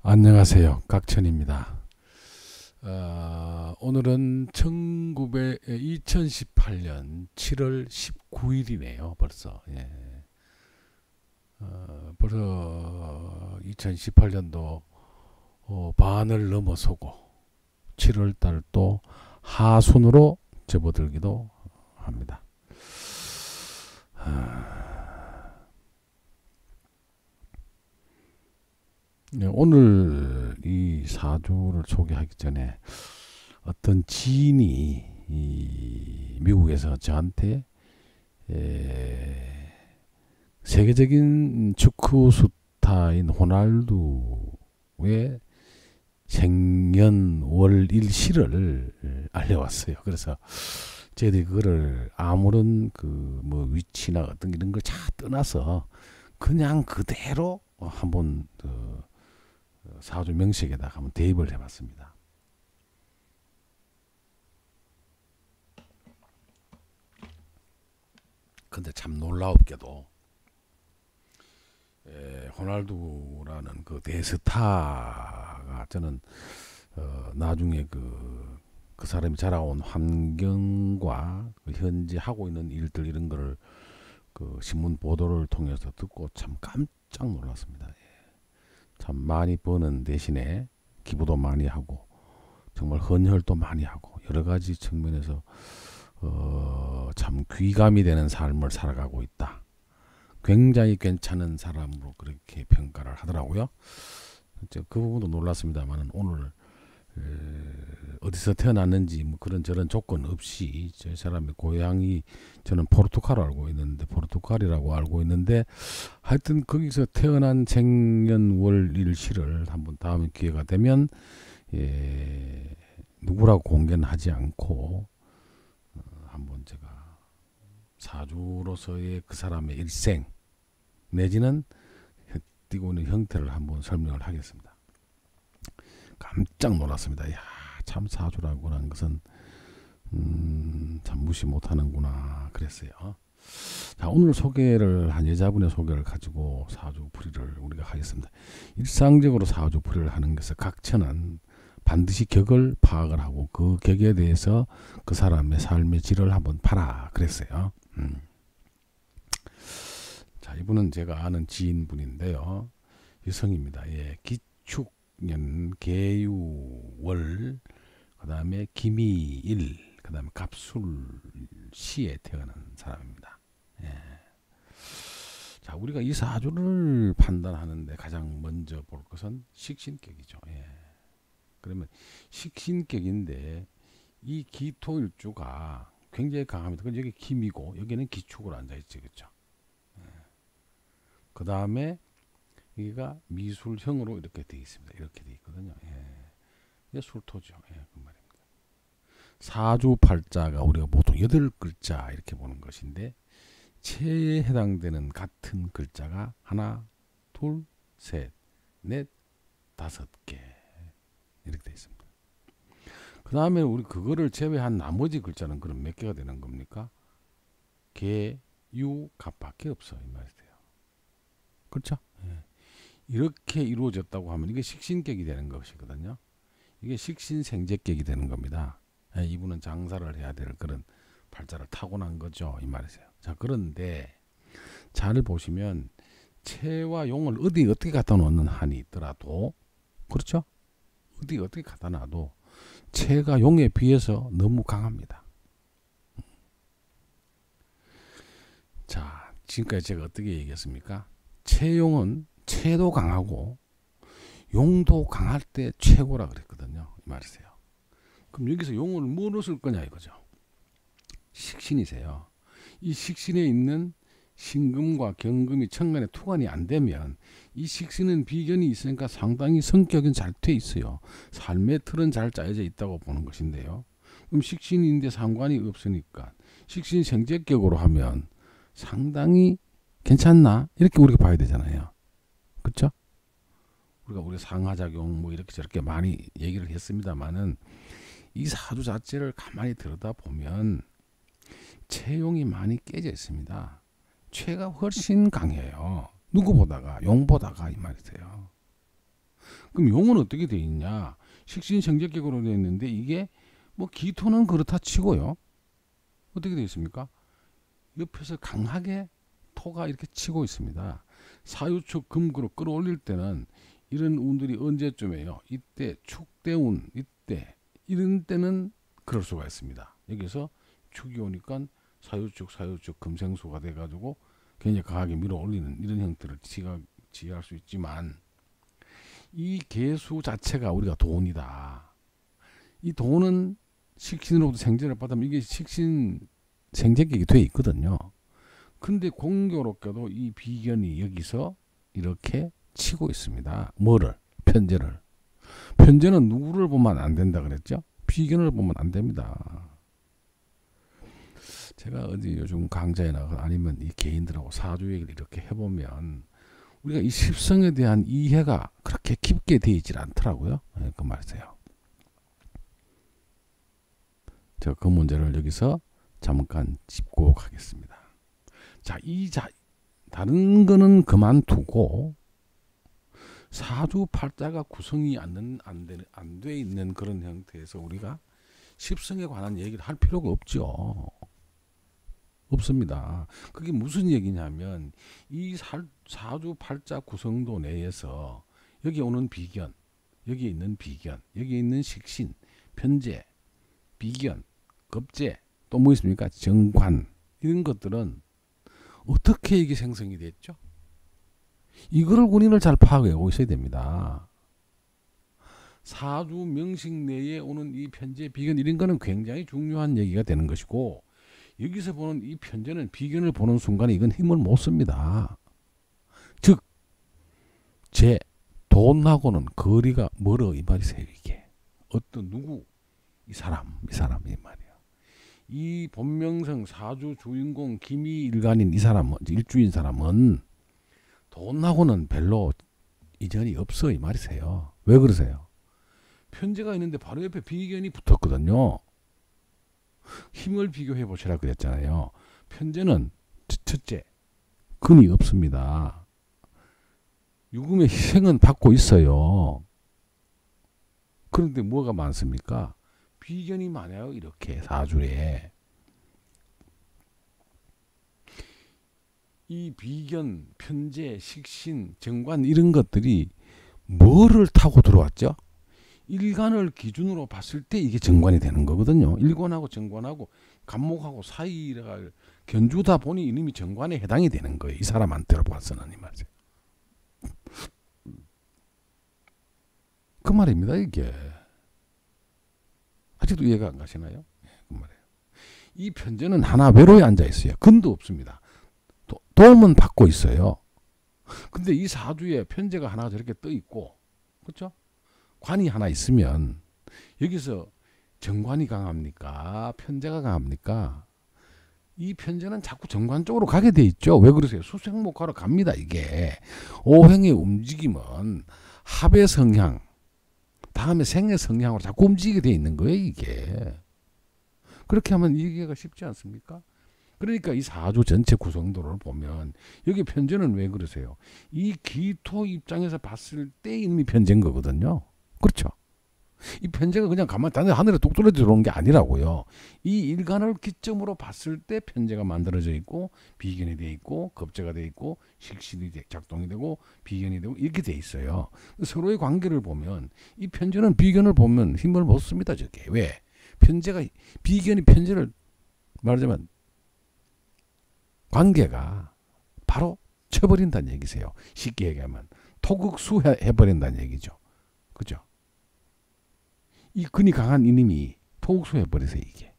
안녕하세요. 각천입니다. 오늘은 2018년 7월 19일이네요. 벌써. 예. 벌써 2018년도 반을 넘어서고 7월 달도 하순으로 접어들기도 합니다. 네, 오늘 이 사주를 소개하기 전에 어떤 지인이 미국에서 저한테 세계적인 축구 스타인 호날두의 생년월일시를 알려왔어요. 그래서 저희들이 그거를 아무런 뭐 위치나 어떤 이런 걸 다 떠나서 그냥 그대로 한번 사주 명식에다가 한번 대입을 해봤습니다. 근데 참 놀라웠게도 호날두라는 그 대스타가 저는 나중에 그 사람이 자라온 환경과 그 현재 하고 있는 일들 이런 거를 그 신문 보도를 통해서 듣고 참 깜짝 놀랐습니다. 참 많이 버는 대신에 기부도 많이 하고 정말 헌혈도 많이 하고 여러 가지 측면에서 참 귀감이 되는 삶을 살아가고 있다. 굉장히 괜찮은 사람으로 그렇게 평가를 하더라고요. 그 부분도 놀랐습니다만 오늘 어디서 태어났는지 뭐 그런 저런 조건 없이 저 사람의 고향이 저는 포르투갈을 알고 있는데 포르투갈이라고 알고 있는데 하여튼 거기서 태어난 생년월일시를 한번 다음에 기회가 되면 누구라고 공개는 하지 않고 한번 제가 사주로서의 그 사람의 일생 내지는 띄고 있는 형태를 한번 설명을 하겠습니다. 깜짝 놀랐습니다. 이야, 참 사주라고 하는 것은 참 무시 못하는구나 그랬어요. 자, 오늘 소개를 한 여자분의 소개를 가지고 사주풀이를 우리가 하겠습니다. 일상적으로 사주풀이를 하는 것은 각처는 반드시 격을 파악을 하고 그 격에 대해서 그 사람의 삶의 질을 한번 봐라 그랬어요. 자, 이분은 제가 아는 지인분인데요. 여성입니다. 예, 기축년 계유월 그 다음에 기미일 그 다음에 갑술시에 태어난 사람입니다. 예. 자, 우리가 이 사주를 판단하는데 가장 먼저 볼 것은 식신격이죠. 예. 그러면 식신격인데 이 기토일주가 굉장히 강합니다. 여기 김이고 여기는 기축으로 앉아있죠. 그렇죠? 예. 그 다음에 여기가 미술형으로 이렇게 되어 있습니다. 이렇게 되어 있거든요. 예. 이게 술토죠. 예, 그 말입니다. 사주팔자가 우리가 보통 8글자 이렇게 보는 것인데 체에 해당되는 같은 글자가 하나, 둘, 셋, 넷, 5개 이렇게 되어 있습니다. 그 다음에 우리 그거를 제외한 나머지 글자는 그럼 몇 개가 되는 겁니까? 개, 유, 갑밖에 없어요. 이 말이에요. 그렇죠? 예. 이렇게 이루어졌다고 하면 이게 식신격이 되는 것이거든요. 이게 식신생재격이 되는 겁니다. 예, 이분은 장사를 해야 될 그런 팔자를 타고난 거죠. 이 말이세요. 자, 그런데 잘 보시면 체와 용을 어떻게 갖다 놓는 한이 있더라도 그렇죠? 어떻게 갖다 놔도 체가 용에 비해서 너무 강합니다. 자, 지금까지 제가 어떻게 얘기했습니까? 체용은 체도 강하고 용도 강할 때 최고라 그랬거든요. 이 말이세요. 그럼 여기서 용을 뭐로 쓸 거냐 이거죠. 식신이세요. 이 식신에 있는 신금과 경금이 천간에 투관이 안 되면 이 식신은 비견이 있으니까 상당히 성격은 잘 돼 있어요. 삶의 틀은 잘 짜여져 있다고 보는 것인데요. 그럼 식신인데 상관이 없으니까 식신 생재격으로 하면 상당히 괜찮나? 이렇게 우리가 봐야 되잖아요. 그렇죠? 우리 상하작용 뭐 이렇게 저렇게 많이 얘기를 했습니다만은 이 사주 자체를 가만히 들여다보면 체용이 많이 깨져 있습니다. 체가 훨씬 강해요. 누구보다가 용보다가 이 말이세요. 그럼 용은 어떻게 돼 있냐? 식신생적격으로 되어 있는데 이게 뭐 기토는 그렇다 치고요. 어떻게 되어 있습니까? 옆에서 강하게 토가 이렇게 치고 있습니다. 사유축 금구로 끌어올릴 때는 이런 운들이 언제쯤에요? 이때 축대운, 이때 이런 때는 그럴 수가 있습니다. 여기서 축이 오니까 사유축 금생수가 돼가지고 굉장히 강하게 밀어올리는 이런 형태를 지할 수 있지만, 이 개수 자체가 우리가 돈이다. 이 돈은 식신으로부터 생재를 받으면 이게 식신 생재격이 돼 있거든요. 근데 공교롭게도 이 비견이 여기서 이렇게 치고 있습니다. 뭐를? 편재를. 편재는 누구를 보면 안 된다 그랬죠? 비견을 보면 안 됩니다. 제가 어디 요즘 강좌에나 아니면 이 개인들하고 사주 얘기를 이렇게 해보면 우리가 이 십성에 대한 이해가 그렇게 깊게 되어 있질 않더라고요. 그 말이세요. 제가 그 문제를 여기서 잠깐 짚고 가겠습니다. 자, 다른 거는 그만두고 사주팔자가 구성이 안 돼 있는 그런 형태에서 우리가 십성에 관한 얘기를 할 필요가 없죠. 없습니다. 그게 무슨 얘기냐면 이 사주팔자 구성도 내에서 여기 오는 비견, 여기 있는 비견, 여기 있는 식신, 편재, 비견, 겁재, 또 뭐 있습니까? 정관, 이런 것들은 어떻게 이게 생성이 됐죠? 이거를 본인을 잘 파악하고 있어야 됩니다. 사주 명식 내에 오는 이 편재, 비견 이런 거는 굉장히 중요한 얘기가 되는 것이고, 여기서 보는 이 편재는 비견을 보는 순간에 이건 힘을 못 씁니다. 즉, 제 돈하고는 거리가 멀어 이 말이세요. 이게 어떤 누구? 이 사람 이 말이에요. 이 본명성 사주 주인공 기미일간인 이 사람은, 일주인 사람은 돈하고는 별로 이전이 없어 이 말이세요. 왜 그러세요? 편재가 있는데 바로 옆에 비견이 붙었거든요. 힘을 비교해 보시라 그랬잖아요. 편재는 첫째, 근이 없습니다. 유금의 희생은 받고 있어요. 그런데 뭐가 많습니까? 비견이 많아요. 이렇게 사주에. 이 비견, 편재, 식신, 정관 이런 것들이 뭐를 타고 들어왔죠? 일간을 기준으로 봤을 때 이게 정관이 되는 거거든요. 일관하고 정관하고 간목하고 사이가 견주다 보니 이놈이 정관에 해당이 되는 거예요. 이 사람한테로 봐서는 이 말이죠. 그 말입니다. 이게. 아직도 이해가 안 가시나요? 그 말이에요. 이 편재는 하나 외로에 앉아 있어요. 근도 없습니다. 도움은 받고 있어요. 근데 이 사주에 편재가 하나 저렇게 떠 있고, 그렇죠? 관이 하나 있으면 여기서 정관이 강합니까? 편재가 강합니까? 이 편재는 자꾸 정관 쪽으로 가게 돼 있죠. 왜 그러세요? 수생목하러 갑니다. 이게 오행의 움직임은 합의 성향, 다음에 생의 성향으로 자꾸 움직이게 돼 있는 거예요. 이게 그렇게 하면 이해가 쉽지 않습니까? 그러니까 이 사주 전체 구성도를 보면 여기 편재는 왜 그러세요? 이 기토 입장에서 봤을 때 이미 편재인 거거든요. 그렇죠? 이 편재가 그냥 가만히 하늘에 뚝 떨어져 들어오는 게 아니라고요. 이 일간을 기점으로 봤을 때 편재가 만들어져 있고, 비견이 돼 있고, 겁재가 돼 있고, 식신이 작동이 되고, 비견이 되고 이렇게 돼 있어요. 서로의 관계를 보면 이 편재는 비견을 보면 힘을 못 씁니다. 저게 왜? 편재가 비견이 편재를 말하자면 관계가 바로 쳐버린다는 얘기세요. 쉽게 얘기하면 토극수해버린다는 얘기죠. 그죠? 이 근이 강한 이님이 토극수해버리세요. 이게.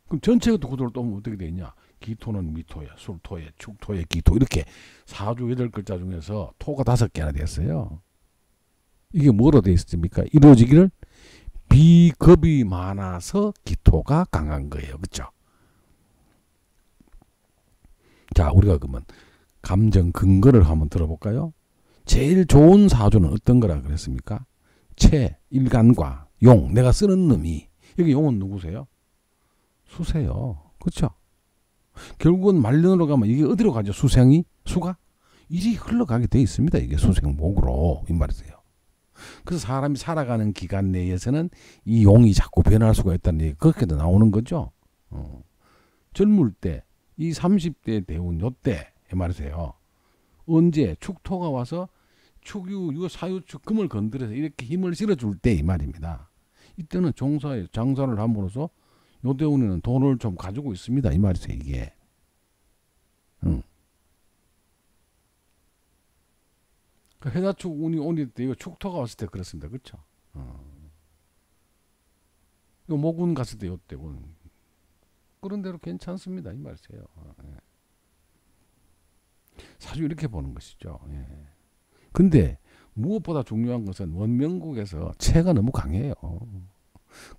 그럼 전체가 구도를 또 어떻게 되냐? 기토는 미토에, 술토에, 축토에, 기토 이렇게 사주 8글자 중에서 토가 5개나 됐어요. 이게 뭐로 되어 있습니까? 이루어지기를 비겁이 많아서 기토가 강한 거예요. 그렇죠? 자, 우리가 그러면 감정 근거를 한번 들어볼까요? 제일 좋은 사주는 어떤 거라 그랬습니까? 채, 일간과 용, 내가 쓰는 놈이. 여기 용은 누구세요? 수세요. 그렇죠? 결국은 말년으로 가면 이게 어디로 가죠? 수생이? 수가? 일이 흘러가게 돼 있습니다. 이게 수생목으로 이 말이세요. 그래서 사람이 살아가는 기간 내에서는 이 용이 자꾸 변할 수가 있다는 얘기 그렇게도 나오는 거죠. 젊을 때 이 30대 대운 요때 말이세요. 언제 축토가 와서 축유 사유축 금을 건드려서 이렇게 힘을 실어줄 때 이 말입니다. 이때는 장사를 함으로써 요 대운에는 돈을 좀 가지고 있습니다. 이 말이세요. 이게. 해자축 운이 오니 때 이거 축토가 왔을 때 그렇습니다. 그렇죠? 이거 목운 갔을 때 요때 그런 대로 괜찮습니다. 이 말이세요. 사주 이렇게 보는 것이죠. 예. 근데 무엇보다 중요한 것은 원명국에서 체가 너무 강해요.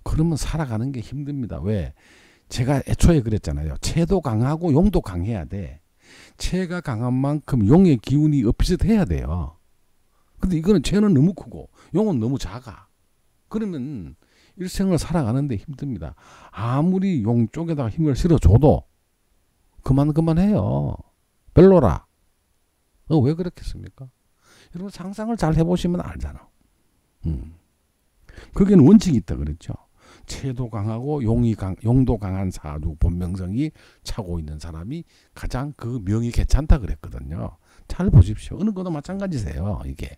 그러면 살아가는 게 힘듭니다. 왜? 제가 애초에 그랬잖아요. 체도 강하고 용도 강해야 돼. 체가 강한 만큼 용의 기운이 엇비슷해야 돼요. 근데 이거는 체는 너무 크고 용은 너무 작아. 그러면 일생을 살아가는데 힘듭니다. 아무리 용 쪽에다가 힘을 실어줘도 그만해요. 별로라. 왜 그렇겠습니까? 여러분 상상을 잘 해보시면 알잖아. 거기는 원칙이 있다 그랬죠. 체도 강하고 용도 강한 사주 본명성이 차고 있는 사람이 가장 그 명이 괜찮다 그랬거든요. 잘 보십시오. 어느 것도 마찬가지세요. 이게.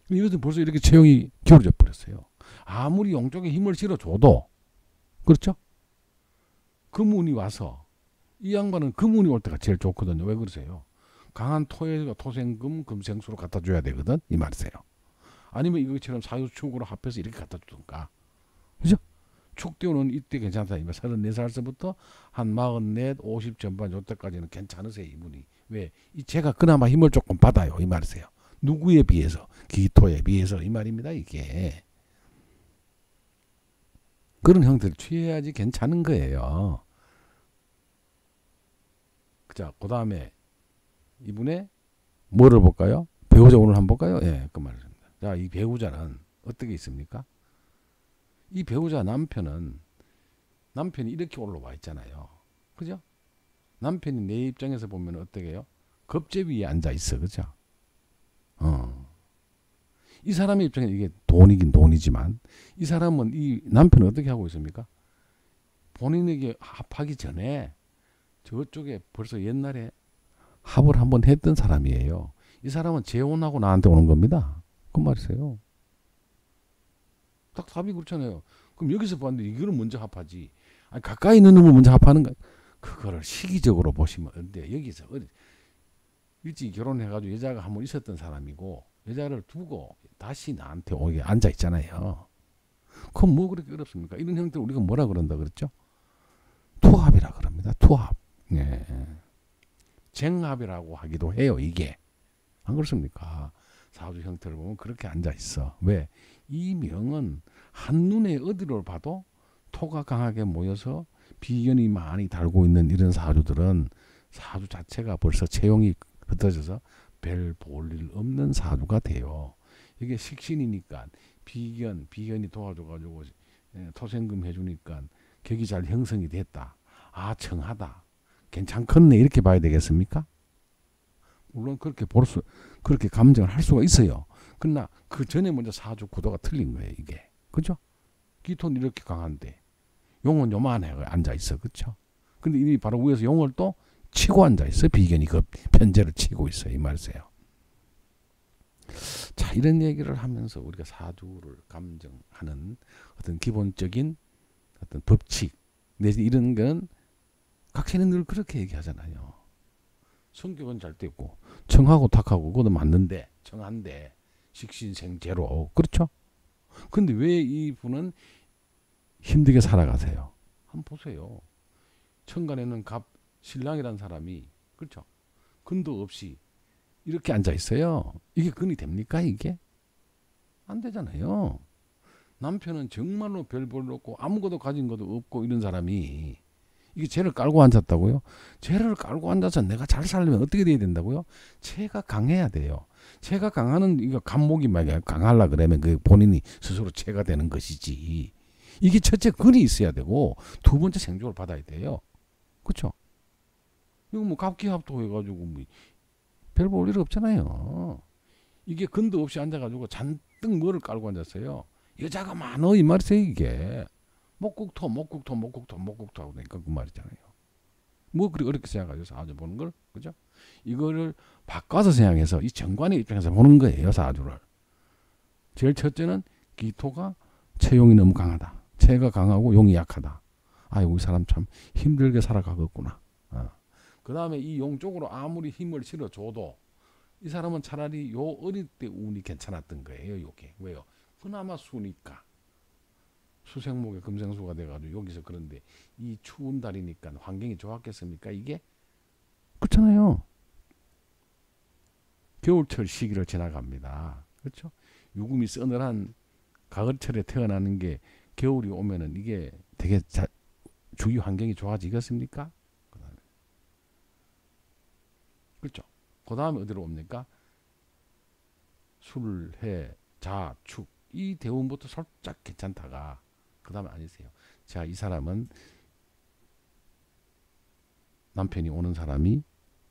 이것은 벌써 이렇게 체형이 기울어져 버렸어요. 아무리 용 쪽에 힘을 실어줘도 그렇죠? 금운이 와서 이 양반은 금운이 올 때가 제일 좋거든요. 왜 그러세요? 강한 토에서 토생금 금생수로 갖다 줘야 되거든. 이 말이세요. 아니면 이것처럼 사유축으로 합해서 이렇게 갖다 주던가. 그죠? 축대우는 이때 괜찮다. 34살서부터 한 44, 50 전반 요때까지는 괜찮으세요. 이분이. 왜? 이 제가 그나마 힘을 조금 받아요. 이 말이세요. 누구에 비해서? 기토에 비해서 이 말입니다. 이게. 그런 형태를 취해야지 괜찮은 거예요. 자, 그 다음에 이분의 뭐를 볼까요? 배우자 오늘 한번 볼까요? 예, 그 말입니다. 자, 이 배우자는 어떻게 있습니까? 이 배우자 남편이 이렇게 올라와 있잖아요. 그죠? 남편이 내 입장에서 보면 어떻게 해요? 겁제 위에 앉아 있어. 그죠? 이 사람의 입장에 이게 돈이긴 돈이지만 이 사람은 이 남편을 어떻게 하고 있습니까? 본인에게 합하기 전에 저쪽에 벌써 옛날에 합을 한번 했던 사람이에요. 이 사람은 재혼하고 나한테 오는 겁니다. 그 말이세요. 딱 답이 그렇잖아요. 그럼 여기서 봤는데 이거를 먼저 합하지. 아니, 가까이 있는 놈을 먼저 합하는 거. 그거를 시기적으로 보시면 안 돼. 여기서 일찍 결혼해가지고 여자가 한 번 있었던 사람이고 여자를 두고 다시 나한테 오게 앉아 있잖아요. 그럼 뭐 그렇게 어렵습니까? 이런 형태를 우리가 뭐라 그런다 그랬죠? 투합이라 그럽니다. 투합. 예. 쟁합이라고 하기도 해요. 이게. 안 그렇습니까? 사주 형태를 보면 그렇게 앉아 있어. 왜? 이 명은 한눈에 어디를 봐도 토가 강하게 모여서 비견이 많이 달고 있는 이런 사주들은 사주 자체가 벌써 체용이 흩어져서 별 볼 일 없는 사주가 돼요. 이게 식신이니까 비견이 도와줘가지고 토생금 해주니까 격이 잘 형성이 됐다. 아, 청하다. 괜찮겠네. 이렇게 봐야 되겠습니까? 물론 그렇게 감정을 할 수가 있어요. 그러나 그 전에 먼저 사주 구도가 틀린 거예요. 이게. 그죠? 기토는 이렇게 강한데 용은 요만해 앉아 있어. 그렇죠? 근데 이 바로 위에서 용을 또 치고 앉아 있어. 비견이 그 편제를 치고 있어. 이 말이세요. 자, 이런 얘기를 하면서 우리가 사주를 감정하는 어떤 기본적인 어떤 법칙 내지 이런 건 각신은 늘 그렇게 얘기하잖아요. 성격은 잘 됐고 청하고 탁하고 그것도 맞는데 청한데 식신생제로 그렇죠? 근데 왜 이분은 힘들게 살아가세요? 한번 보세요. 천간에는 신랑이라는 사람이 그렇죠? 근도 없이 이렇게 앉아 있어요. 이게 근이 됩니까? 이게? 안 되잖아요. 남편은 정말로 별 볼 없고 아무것도 가진 것도 없고 이런 사람이 이게 죄를 깔고 앉았다고요? 죄를 깔고 앉아서 내가 잘 살려면 어떻게 돼야 된다고요? 체가 강해야 돼요. 체가 강하는 이거 간목이 말이야. 강하려 그러면 그 본인이 스스로 체가 되는 것이지. 이게 첫째 근이 있어야 되고 두 번째 생존을 받아야 돼요. 그렇죠? 이거 뭐 갑기합도 해가지고 뭐 별 볼 일 없잖아요. 이게 근도 없이 앉아가지고 잔뜩 뭐를 깔고 앉았어요. 여자가 많어 이 말이세요. 이게 목국토 하고 그러니까 그 말이잖아요. 뭐 그렇게 어렵게 생각하죠. 사주 보는 걸. 그죠? 이거를 바꿔서 생각해서 이 정관의 입장에서 보는 거예요. 사주를. 제일 첫째는 기토가 체용이 너무 강하다. 체가 강하고 용이 약하다. 아이고 이 사람 참 힘들게 살아가겠구나. 그 다음에 이 용 쪽으로 아무리 힘을 실어줘도 이 사람은 차라리 요 어릴 때 운이 괜찮았던 거예요. 요게. 왜요? 그나마 수니까. 수생목에 금생수가 돼가지고 여기서 그런데 이 추운 달이니까 환경이 좋았겠습니까? 이게? 그렇잖아요. 겨울철 시기를 지나갑니다. 그렇죠? 유금이 서늘한 가을철에 태어나는 게 겨울이 오면은 이게 되게 주위 환경이 좋아지겠습니까? 그렇죠? 그 다음에 어디로 옵니까? 술, 해, 자, 축. 이 대운부터 살짝 괜찮다가 그 다음에 아니세요. 자, 이 사람은 남편이 오는 사람이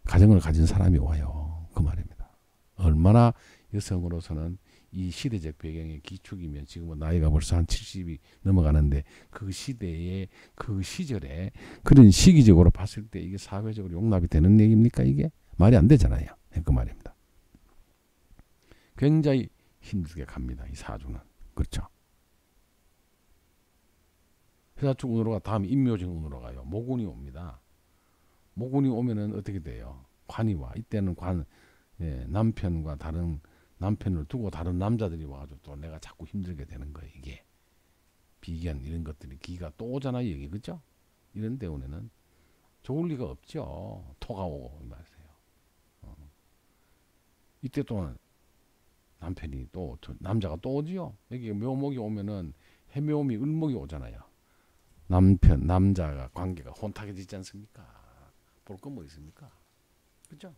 가정을 가진 사람이 와요. 그 말입니다. 얼마나 여성으로서는 이 시대적 배경의 기축이면 지금은 나이가 벌써 한 70이 넘어가는데 그 시대에 그 시절에 그런 시기적으로 봤을 때 이게 사회적으로 용납이 되는 얘기입니까? 이게 말이 안 되잖아요. 그 말입니다. 굉장히 힘들게 갑니다. 이 사주는. 그렇죠. 회사축 운으로 가 다음 인묘정 운으로 가요. 모군이 옵니다. 모군이 오면은 어떻게 돼요? 관이 와. 이때는 남편과 다른 남편을 두고 다른 남자들이 와가지고 또 내가 자꾸 힘들게 되는 거예요. 이게 비견 이런 것들이 기가 또 오잖아요. 여기 그죠? 이런 대운에는 좋을 리가 없죠. 토가 오고 말이세요. 이때 또 남편이 또 남자가 또 오지요. 여기 묘목이 오면은 해묘미 을목이 오잖아요. 남자가 관계가 혼탁해지지 않습니까? 볼 건 뭐 있습니까? 그죠?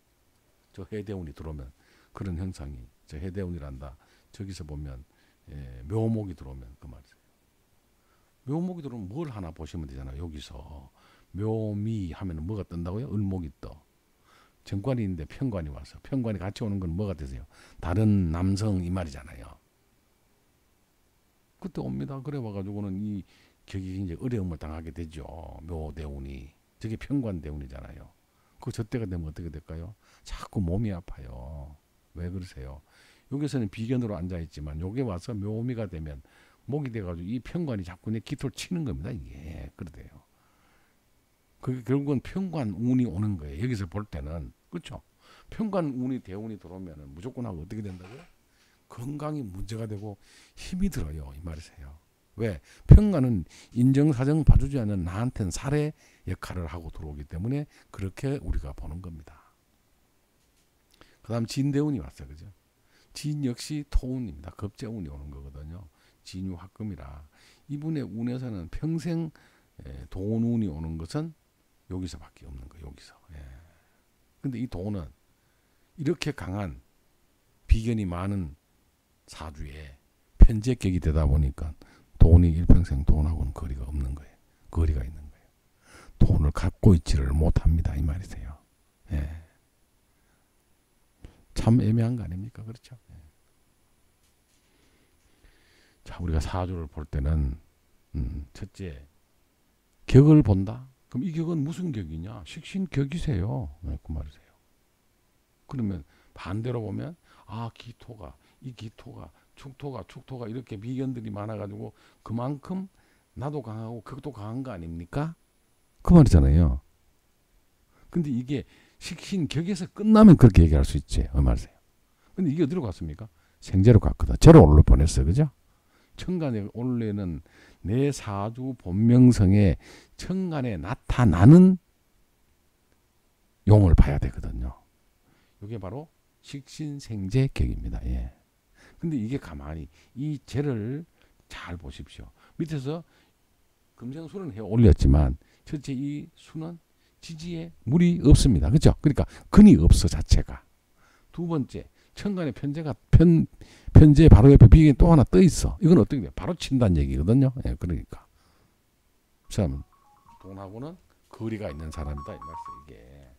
저 해대운이 들어오면 그런 현상이 저 해대운이란다. 저기서 보면 묘목이 들어오면 그 말이에요. 묘목이 들어오면 뭘 하나 보시면 되잖아요. 여기서 묘미 하면 뭐가 뜬다고요? 을목이 떠. 정관이 있는데 편관이 와서 편관이 같이 오는 건 뭐가 되세요? 다른 남성 이 말이잖아요. 그때 옵니다. 그래 와가지고는 이 격이 이제 어려움을 당하게 되죠. 묘대운이 저게 편관대운이잖아요. 그 저때가 되면 어떻게 될까요? 자꾸 몸이 아파요. 왜 그러세요? 여기서는 비견으로 앉아있지만 여기 와서 묘미가 되면 목이 돼가지고 이 편관이 자꾸 내 기토를 치는 겁니다. 이게 그러대요. 그게 결국은 편관 운이 오는 거예요. 여기서 볼 때는 그렇죠. 편관 운이 대운이 들어오면은 무조건 하고 어떻게 된다고요? 건강이 문제가 되고 힘이 들어요. 이 말이세요. 왜? 편관은 인정사정 봐주지 않는 나한테는 살해 역할을 하고 들어오기 때문에 그렇게 우리가 보는 겁니다. 그 다음 진대운이 왔어요. 그죠? 진 역시 토운입니다. 겁재운이 오는 거거든요. 진유합금이라 이분의 운에서는 평생 돈운이 오는 것은 여기서밖에 없는 거예요. 여기서. 근데 이 돈은 이렇게 강한 비견이 많은 사주에 편재격이 되다 보니까 돈이 일평생 돈하고는 거리가 없는 거예요. 거리가 있는 거예요. 돈을 갖고 있지를 못합니다. 이 말이세요. 참 애매한 거 아닙니까? 그렇죠? 자, 우리가 사주를 볼 때는 첫째 격을 본다. 그럼 이 격은 무슨 격이냐? 식신격이세요. 그 말이세요. 그러면 반대로 보면 기토가 이 기토가 축토가 이렇게 비견들이 많아가지고 그만큼 나도 강하고 극도 강한 거 아닙니까? 그 말이잖아요. 근데 이게 식신격에서 끝나면 그렇게 얘기할 수 있지. 그 말이세요. 근데 이게 어디로 갔습니까? 생재로 갔거든. 제로 올로 보냈어. 그죠? 천간에 올해는 내 사주 본명성에 천간에 나타나는 용을 봐야 되거든요. 이게 바로 식신생재격입니다. 근데 이게 가만히 이 재를 잘 보십시오. 밑에서 금생술은 해 올렸지만 첫째 이 수는 지지에 물이 없습니다. 그렇죠? 그러니까 근이 없어 자체가. 두 번째 천간에 편재 바로 옆에 비견이 또 하나 떠 있어. 이건 어떻게 돼? 바로 친다는 얘기거든요. 그러니까 그 사람은 돈하고는 거리가 있는 사람이다 이 말이에요. 이게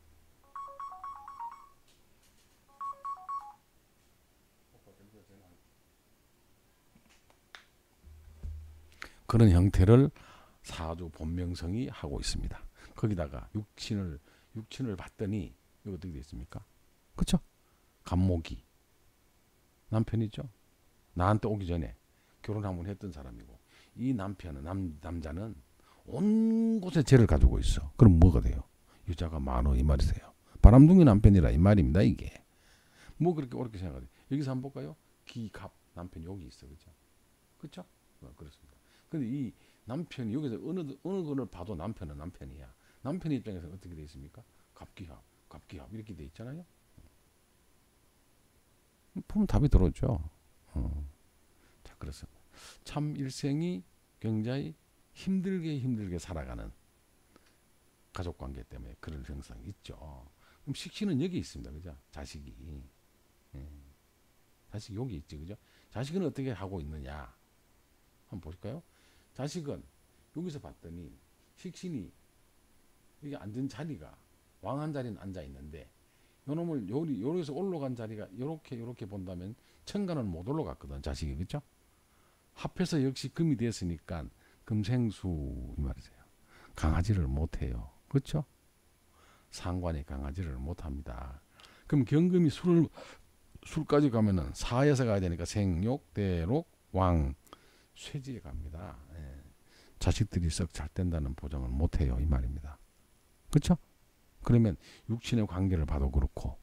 그런 형태를 사주 본명성이 하고 있습니다. 거기다가 육친을 봤더니 이거 어떻게 되어 있습니까? 그렇죠? 간목이 남편이죠. 나한테 오기 전에 결혼 한번 했던 사람이고, 이 남편은 남자는 온 곳에 죄를 가지고 있어. 그럼 뭐가 돼요? 여자가 많어 이 말이세요. 바람둥이 남편이라 이 말입니다. 이게 뭐 그렇게 어렵게 생각하지? 여기서 한번 볼까요? 기갑 남편이 여기 있어. 그죠? 그렇죠? 그렇습니다. 근데 이 남편이 여기서 어느 거를 봐도 남편은 남편이야. 남편 입장에서 어떻게 돼 있습니까? 갑기합 이렇게 돼 있잖아요. 보면 답이 들어오죠. 자, 그렇습니다. 참 일생이 굉장히 힘들게 살아가는 가족관계 때문에 그런 현상이 있죠. 그럼 식신은 여기 있습니다. 그죠? 자식이. 예. 자식이 여기 있지. 그죠? 자식은 어떻게 하고 있느냐. 한번 보실까요? 자식은 여기서 봤더니 식신이 여기 앉은 자리가 왕한 자리는 앉아 있는데, 요놈을 여기서 올라간 자리가 요렇게 본다면 천간은 못 올라갔거든. 자식이. 그죠? 합해서 역시 금이 됐으니까 금생수 이 말이세요. 강하지를 못해요. 그렇죠? 상관이 강하지를 못합니다. 그럼 경금이 술까지 가면은 사에서 가야 되니까 생욕, 대록, 왕, 쇠지에 갑니다. 예. 자식들이 썩 잘 된다는 보장을 못해요. 이 말입니다. 그렇죠? 그러면 육친의 관계를 봐도 그렇고,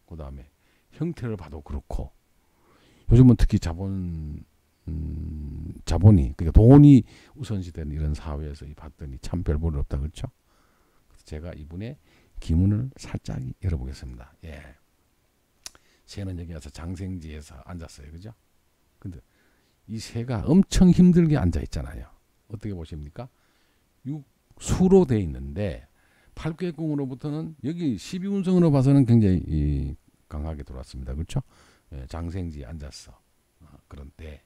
그 다음에 형태를 봐도 그렇고, 요즘은 특히 자본이, 그러니까 돈이 우선시되는 이런 사회에서 봤더니 참 별 볼 없다. 그렇죠? 그래서 제가 이분의 기문을 살짝 열어보겠습니다. 예. 새는 여기 와서 장생지에서 앉았어요. 그죠? 근데 이 새가 엄청 힘들게 앉아 있잖아요. 어떻게 보십니까? 수로 돼 있는데 팔괘궁으로부터는 여기 12운성으로 봐서는 굉장히 강하게 들어왔습니다. 그렇죠? 예, 장생지에 앉았어. 그런데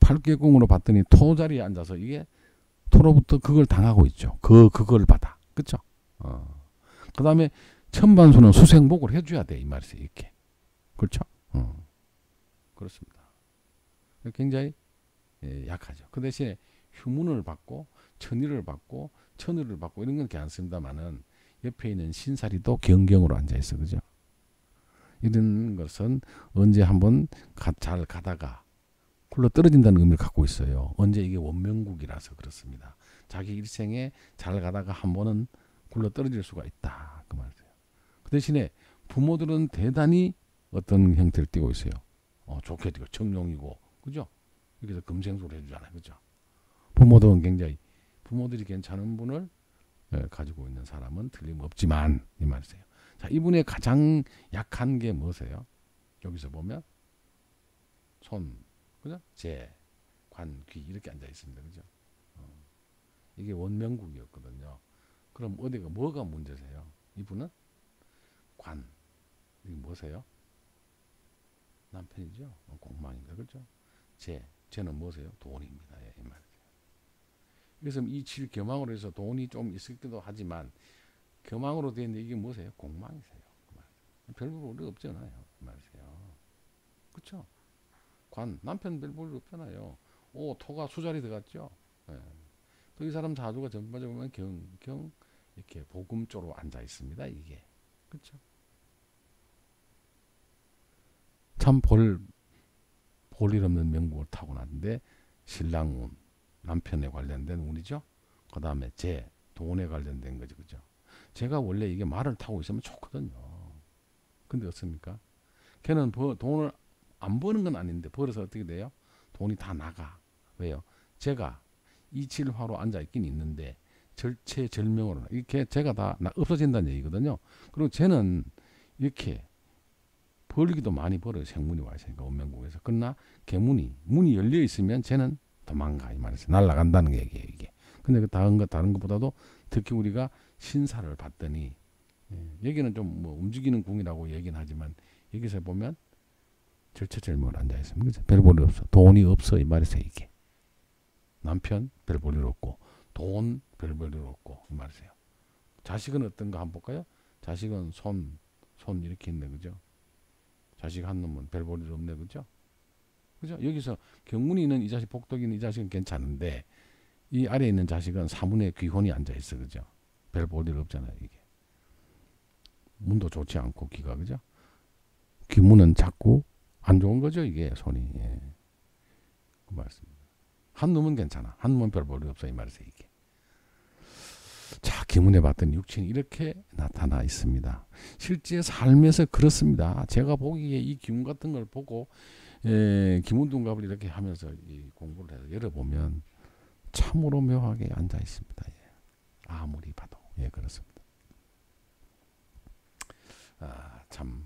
팔괘궁으로 봤더니 토 자리에 앉아서 이게 토로부터 그걸 당하고 있죠. 그걸 받아. 그렇죠? 그 다음에 천반수는 수생복을 해줘야 돼. 이 말이세요. 이렇게. 그렇죠? 그렇습니다. 굉장히 약하죠. 그 대신에 휴문을 받고 천의를 받고 천의를 받고 이런 건 괜찮습니다만은 옆에 있는 신사리도 경경으로 앉아 있어. 그죠? 이런 것은 언제 한번 잘 가다가 굴러 떨어진다는 의미를 갖고 있어요. 언제 이게 원명국이라서 그렇습니다. 자기 일생에 잘 가다가 한 번은 굴러 떨어질 수가 있다. 그 말이에요. 그 대신에 부모들은 대단히 어떤 형태를 띠고 있어요. 좋게 띠고 청룡이고, 그죠? 그래서 금생소를 해주잖아요. 그죠? 부모들이 괜찮은 분을 가지고 있는 사람은 틀림없지만 이 말이세요. 자, 이분의 가장 약한 게 뭐세요? 여기서 보면 손, 그죠? 재, 관, 귀 이렇게 앉아 있습니다. 그죠? 이게 원명국이었거든요. 그럼 어디가 뭐가 문제세요? 이분은 관, 이게 뭐세요? 남편이죠. 공망입니다. 그렇죠? 재는 뭐세요? 돈입니다. 예, 이 말이죠. 그래서 이 칠겸망으로 해서 돈이 좀 있기도 하지만 겸망으로 되어 있는데 이게 뭐세요? 공망이세요. 별볼 일 없잖아요. 이 말이세요. 그렇죠? 관, 남편 별볼 일 없잖아요. 토가 수자리 들어갔죠. 예. 또 이 사람 사주가 전반적으로 보면 이렇게 복음조로 앉아 있습니다. 이게. 그렇죠? 참 볼일 없는 명복을 타고났는데 신랑운, 남편에 관련된 운이죠. 그 다음에 돈에 관련된 거죠. 그죠? 제가 원래 이게 말을 타고 있으면 좋거든요. 근데 어떻습니까? 걔는 돈을 안 버는 건 아닌데 벌어서 어떻게 돼요? 돈이 다 나가. 왜요? 제가 이칠화로 앉아 있긴 있는데 절체절명으로 이렇게 제가 다 없어진다는 얘기거든요. 그리고 쟤는 이렇게 벌기도 많이 벌어요. 생문이 와 있으니까 원명국에서. 그러나 문이 열려 있으면 쟤는 도망가 이 말이죠. 날아간다는 얘기예요. 이게. 근데 그 다른 것보다도 특히 우리가 신사를 봤더니 여기는 좀 뭐 움직이는 궁이라고 얘기는 하지만 여기서 보면 절체절명으로 앉아 있습니다. 그죠? 별 볼 일 없어. 돈이 없어 이 말이죠. 이게. 남편 별 볼 일 없고 돈 별 볼 일 없고 이 말이세요. 자식은 어떤가 한번 볼까요? 자식은 손 이렇게 있네. 그죠? 자식 한 놈은 별 볼 일 없네. 그죠? 그죠? 여기서 경문이 있는 이 자식, 복덕이 있는 이 자식은 괜찮은데 이 아래에 있는 자식은 사문에 귀혼이 앉아 있어, 그죠? 별 볼 일 없잖아요, 이게. 문도 좋지 않고 귀가, 그죠? 귀문은 자꾸 안 좋은 거죠, 이게 손이. 예. 그 말씀입니다. 한 놈은 괜찮아. 한 놈은 별 볼 일 없어, 이 말이세요, 이게. 자, 기문에 봤더니 육친이 이렇게 나타나 있습니다. 실제 삶에서 그렇습니다. 제가 보기에 이 기문 같은 걸 보고 기문둔갑을 이렇게 하면서 이 공부를 해서 열어보면 참으로 묘하게 앉아 있습니다. 예. 아무리 봐도 예, 그렇습니다. 참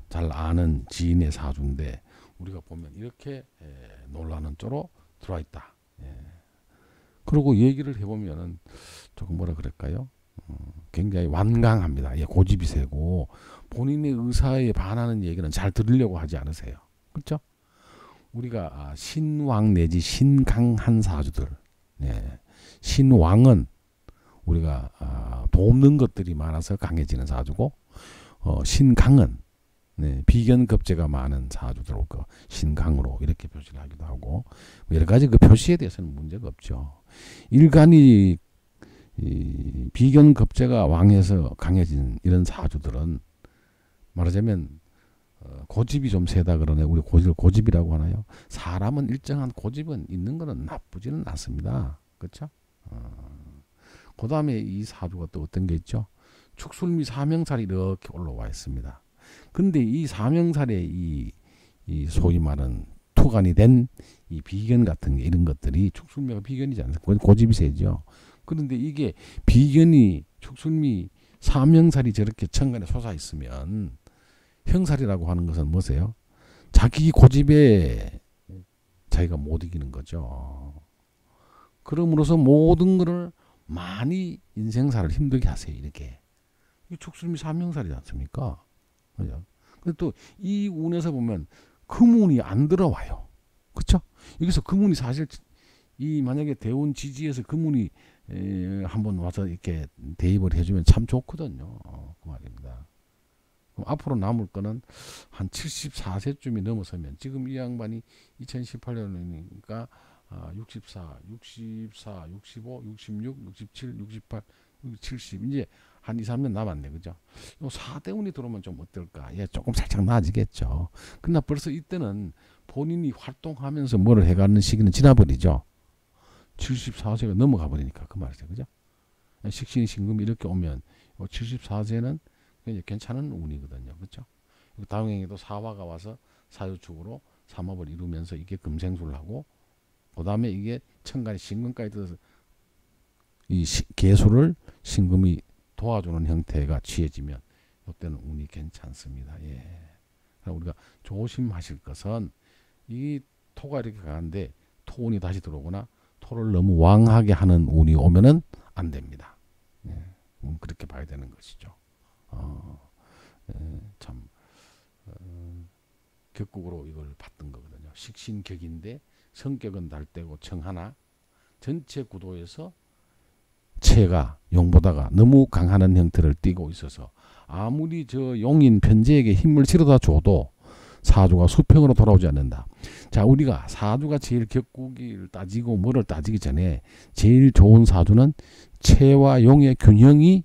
잘 아는 지인의 사주인데 우리가 보면 이렇게 놀라는 쪽으로 들어와 있다. 예. 그리고 얘기를 해보면은 조금 뭐라 그럴까요? 굉장히 완강합니다. 예, 고집이 세고 본인의 의사에 반하는 얘기는 잘 들으려고 하지 않으세요. 그렇죠? 우리가 신왕 내지 신강한 사주들, 예. 신왕은 우리가 돕는 것들이 많아서 강해지는 사주고, 신강은 네, 비견급제가 많은 사주들 그 신강으로 이렇게 표시를 하기도 하고 여러 가지 그 표시에 대해서는 문제가 없죠. 일간이 이 비견급제가 왕해서 강해진 이런 사주들은 말하자면 고집이 좀 세다 그러네. 우리 고집이라고 하나요? 사람은 일정한 고집은 있는 거는 나쁘지는 않습니다. 그렇죠? 그 다음에 이 사주가 또 어떤 게 있죠? 축술미 사명살이 이렇게 올라와 있습니다. 근데 이 사명살의 이 소위 말하는 투간이 된 이 비견 같은 게 이런 것들이 축술미가 비견이지 않습니까? 고집이 세죠. 그런데 이게 비견이 축술미 사명살이 저렇게 천간에 솟아 있으면 형살이라고 하는 것은 뭐세요? 자기 고집에 자기가 못 이기는 거죠. 그럼으로써 모든 것을 많이 인생살을 힘들게 하세요. 이렇게. 축술미 사명살이지 않습니까? 그죠? 근데 또 이 운에서 보면 금운이 안 들어와요. 그렇죠? 여기서 금운이 사실 이 만약에 대운 지지에서 금운이 한번 와서 이렇게 대입을 해주면 참 좋거든요. 그 말입니다. 그럼 앞으로 남을 거는 한 74세쯤이 넘어서면 지금 이 양반이 2018년이니까 64, 65, 66, 67, 68, 70 이제 한 2, 3년 남았네. 그죠? 요 4대운이 들어오면 좀 어떨까? 예, 조금 살짝 나아지겠죠. 그러나 벌써 이때는 본인이 활동하면서 뭐를 해가는 시기는 지나버리죠. 74세가 넘어가 버리니까 그 말이죠. 그죠? 식신, 신금이 이렇게 오면 74세는 괜찮은 운이거든요. 그렇죠? 다음행에도 사화가 와서 사유축으로 삼합을 이루면서 이게 금생술을 하고 그 다음에 이게 천간에 신금까지 들어서 이 개수를 신금이 도와주는 형태가 취해지면 이때는 운이 괜찮습니다. 예. 우리가 조심하실 것은 이 토가 이렇게 가는데 토운이 다시 들어오거나 토를 너무 왕하게 하는 운이 오면은 안 됩니다. 예. 그렇게 봐야 되는 것이죠. 참 격국으로 이걸 봤던 거거든요. 식신격인데 성격은 달대고 청하나 전체 구도에서 체가 용보다가 너무 강하는 형태를 띠고 있어서 아무리 저 용인 편재에게 힘을 실어다 줘도 사주가 수평으로 돌아오지 않는다. 자, 우리가 사주가 제일 격국을 따지고 뭐를 따지기 전에 제일 좋은 사주는 체와 용의 균형이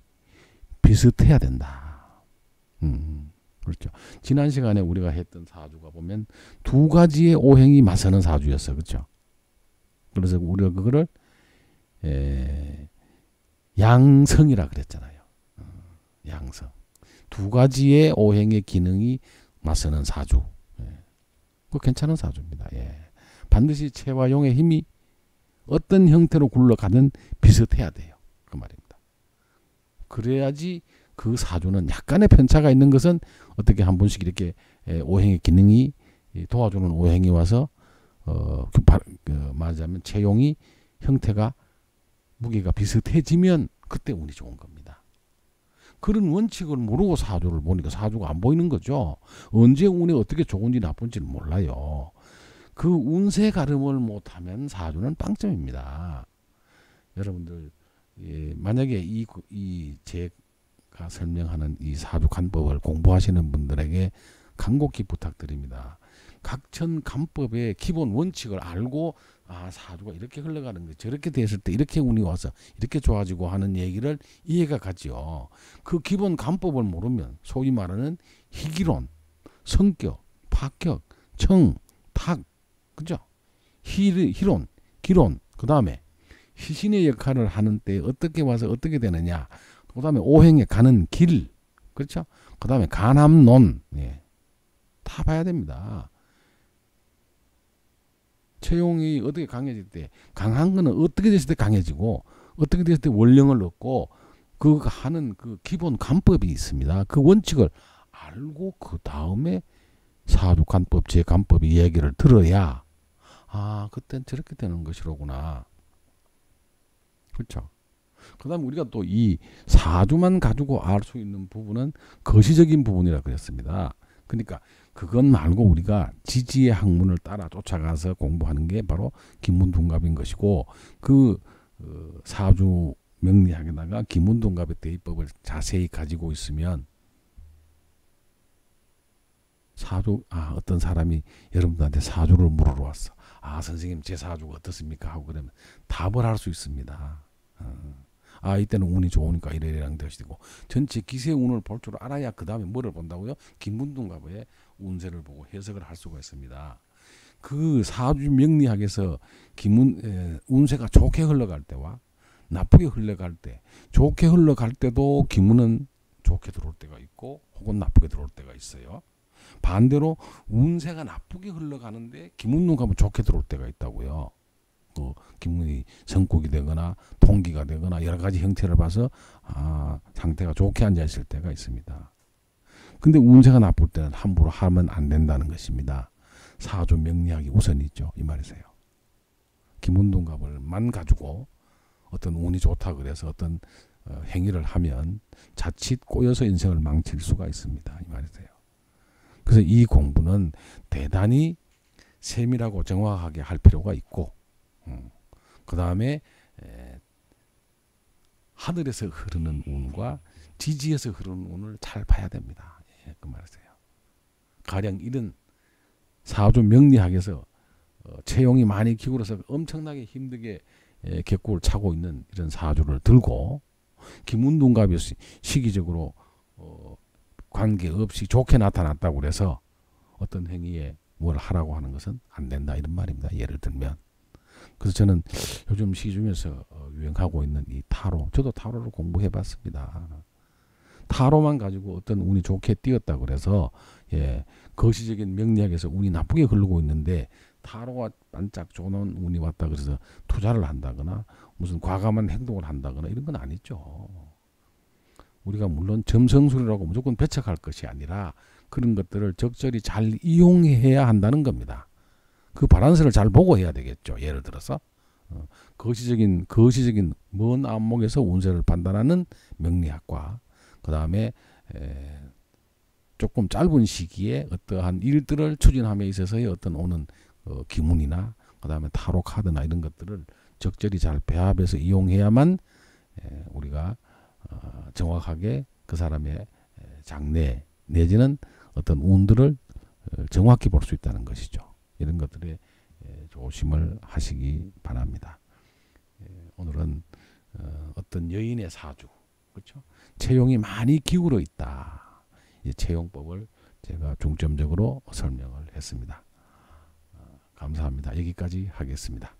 비슷해야 된다. 그렇죠. 지난 시간에 우리가 했던 사주가 보면 두 가지의 오행이 맞서는 사주였어. 그렇죠. 그래서 우리가 그거를 양성이라 그랬잖아요. 양성. 두 가지의 오행의 기능이 맞서는 사주. 그 괜찮은 사주입니다. 예. 반드시 체와 용의 힘이 어떤 형태로 굴러가든 비슷해야 돼요. 그 말입니다. 그래야지 그 사주는 약간의 편차가 있는 것은 어떻게 한 번씩 이렇게 오행의 기능이 도와주는 오행이 와서 말하자면 체용이 형태가 무게가 비슷해지면 그때 운이 좋은 겁니다. 그런 원칙을 모르고 사주를 보니까 사주가 안 보이는 거죠. 언제 운이 어떻게 좋은지 나쁜지는 몰라요. 그 운세 가름을 못하면 사주는 빵점입니다. 여러분들 만약에 이 제가 설명하는 이 사주 간법을 공부하시는 분들에게 간곡히 부탁드립니다. 각천간법의 기본 원칙을 알고 사주가 이렇게 흘러가는 거 저렇게 됐을 때 이렇게 운이 와서 이렇게 좋아지고 하는 얘기를 이해가 가죠. 그 기본 간법을 모르면 소위 말하는 희기론, 성격, 파격, 청, 탁, 그죠? 희론, 기론, 그 다음에 희신의 역할을 하는 때 어떻게 와서 어떻게 되느냐, 그 다음에 오행에 가는 길, 그렇죠? 그 다음에 간암론, 예. 다 봐야 됩니다. 채용이 어떻게 강해질 때, 강한 거는 어떻게 됐을 때 강해지고, 어떻게 됐을 때 원령을 얻고, 그 하는 그 기본 간법이 있습니다. 그 원칙을 알고 그 다음에 사주간법, 제간법 이야기를 들어야 그땐 저렇게 되는 것이로구나. 그렇죠. 그 다음에 우리가 또 이 사주만 가지고 알 수 있는 부분은 거시적인 부분이라 그랬습니다. 그러니까 그것 말고 우리가 지지의 학문을 따라 쫓아가서 공부하는 게 바로 김문둔갑인 것이고, 그 사주 명리학에다가 김문둔갑의 대입법을 자세히 가지고 있으면 사주, 어떤 사람이 여러분들한테 사주를 물으러 왔어. 선생님 제 사주가 어떻습니까? 하고 그러면 답을 할 수 있습니다. 이때는 운이 좋으니까 이래랑 되시고, 전체 기세 운을 볼 줄 알아야 그 다음에 뭐를 본다고요? 김문둔갑의 운세를 보고 해석을 할 수가 있습니다. 그 사주 명리학에서 운세가 좋게 흘러갈 때와 나쁘게 흘러갈 때, 좋게 흘러갈 때도 기문은 좋게 들어올 때가 있고 혹은 나쁘게 들어올 때가 있어요. 반대로 운세가 나쁘게 흘러가는데 기문둔갑은 좋게 들어올 때가 있다고요. 기문이 성국이 되거나 통기가 되거나 여러 가지 형태를 봐서 상태가 좋게 앉아 있을 때가 있습니다. 근데 운세가 나쁠 때는 함부로 하면 안 된다는 것입니다. 사주 명리학이 우선이죠, 이 말이세요. 기문둔갑을만 가지고 어떤 운이 좋다 그래서 어떤 행위를 하면 자칫 꼬여서 인생을 망칠 수가 있습니다, 이 말이세요. 그래서 이 공부는 대단히 세밀하고 정확하게 할 필요가 있고, 그 다음에 하늘에서 흐르는 운과 지지에서 흐르는 운을 잘 봐야 됩니다. 그 말이세요. 가령 이런 사주 명리학에서 채용이 많이 기울어서 엄청나게 힘들게 객구를 차고 있는 이런 사주를 들고 김문둔갑이 시기적으로 관계없이 좋게 나타났다고 그래서 어떤 행위에 뭘 하라고 하는 것은 안 된다, 이런 말입니다. 예를 들면. 그래서 저는 요즘 시기 중에서 유행하고 있는 이 타로, 저도 타로를 공부해 봤습니다. 타로만 가지고 어떤 운이 좋게 띄었다고 그래서 거시적인 명리학에서 운이 나쁘게 흐르고 있는데 타로가 반짝 좋은 운이 왔다 그래서 투자를 한다거나 무슨 과감한 행동을 한다거나 이런 건 아니죠. 우리가 물론 점성술이라고 무조건 배척할 것이 아니라 그런 것들을 적절히 잘 이용해야 한다는 겁니다. 그 바란스를 잘 보고 해야 되겠죠. 예를 들어서 거시적인 먼 안목에서 운세를 판단하는 명리학과, 그 다음에 조금 짧은 시기에 어떠한 일들을 추진함에 있어서의 어떤 오는 기문이나 그 다음에 타로 카드나 이런 것들을 적절히 잘 배합해서 이용해야만 우리가 정확하게 그 사람의 장래 내지는 어떤 운들을 정확히 볼 수 있다는 것이죠. 이런 것들에 조심을 하시기 바랍니다. 오늘은 어떤 여인의 사주, 그렇죠? 채용이 많이 기울어 있다. 이 채용법을 제가 중점적으로 설명을 했습니다. 감사합니다. 여기까지 하겠습니다.